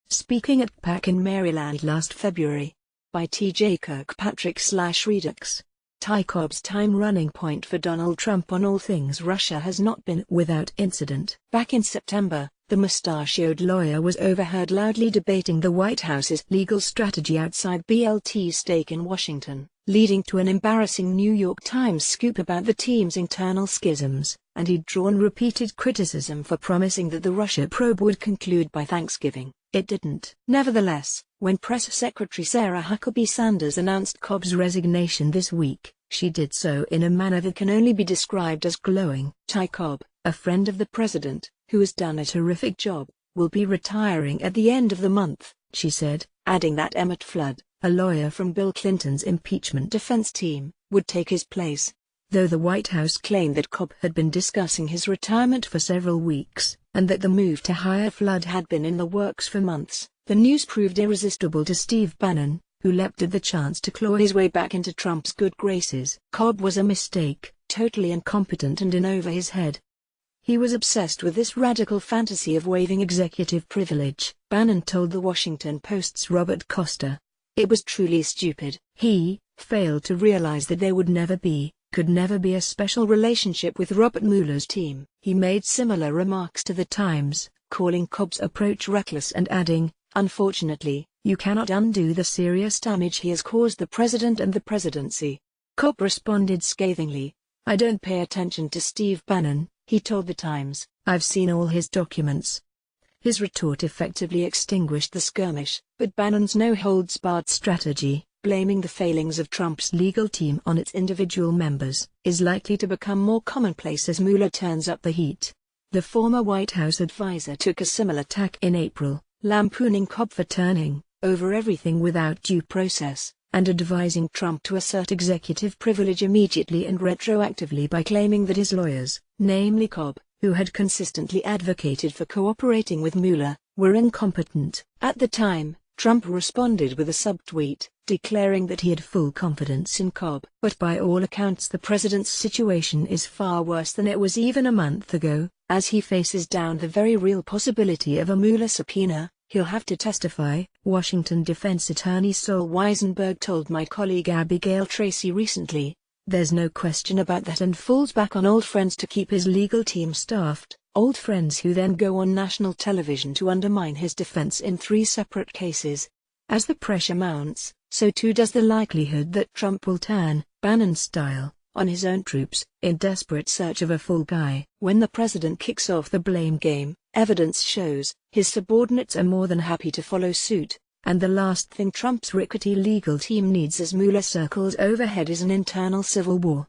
speaking at PAC in Maryland last February. By T.J. Kirkpatrick/Redux. Ty Cobb's time-running point for Donald Trump on all things Russia has not been without incident. Back in September, the mustachioed lawyer was overheard loudly debating the White House's legal strategy outside BLT's stake in Washington, leading to an embarrassing New York Times scoop about the team's internal schisms, and he'd drawn repeated criticism for promising that the Russia probe would conclude by Thanksgiving. It didn't. Nevertheless, when Press Secretary Sarah Huckabee Sanders announced Cobb's resignation this week, she did so in a manner that can only be described as glowing. Ty Cobb, a friend of the president, who has done a terrific job, will be retiring at the end of the month, she said, adding that Emmett Flood, a lawyer from Bill Clinton's impeachment defense team, would take his place. Though the White House claimed that Cobb had been discussing his retirement for several weeks, and that the move to hire Flood had been in the works for months, the news proved irresistible to Steve Bannon, who leapt at the chance to claw his way back into Trump's good graces. Cobb was a mistake, totally incompetent and in over his head. He was obsessed with this radical fantasy of waiving executive privilege, Bannon told the Washington Post's Robert Costa. It was truly stupid. He failed to realize that there would never be, could never be a special relationship with Robert Mueller's team. He made similar remarks to the Times, calling Cobb's approach reckless and adding, "Unfortunately, you cannot undo the serious damage he has caused the president and the presidency." Cobb responded scathingly, "I don't pay attention to Steve Bannon," he told the Times. "I've seen all his documents." His retort effectively extinguished the skirmish, but Bannon's no-holds-barred strategy, blaming the failings of Trump's legal team on its individual members, is likely to become more commonplace as Mueller turns up the heat. The former White House advisor took a similar tack in April, lampooning Cobb for turning over everything without due process, and advising Trump to assert executive privilege immediately and retroactively by claiming that his lawyers, namely Cobb, who had consistently advocated for cooperating with Mueller, were incompetent. At the time, Trump responded with a subtweet, declaring that he had full confidence in Cobb. But by all accounts the president's situation is far worse than it was even a month ago, as he faces down the very real possibility of a Mueller subpoena. He'll have to testify, Washington defense attorney Saul Weisenberg told my colleague Abigail Tracy recently. There's no question about that, and falls back on old friends to keep his legal team staffed, old friends who then go on national television to undermine his defense in 3 separate cases. As the pressure mounts, so too does the likelihood that Trump will turn, Bannon style, on his own troops, in desperate search of a fall guy. When the president kicks off the blame game, evidence shows, his subordinates are more than happy to follow suit, and the last thing Trump's rickety legal team needs as Mueller circles overhead is an internal civil war.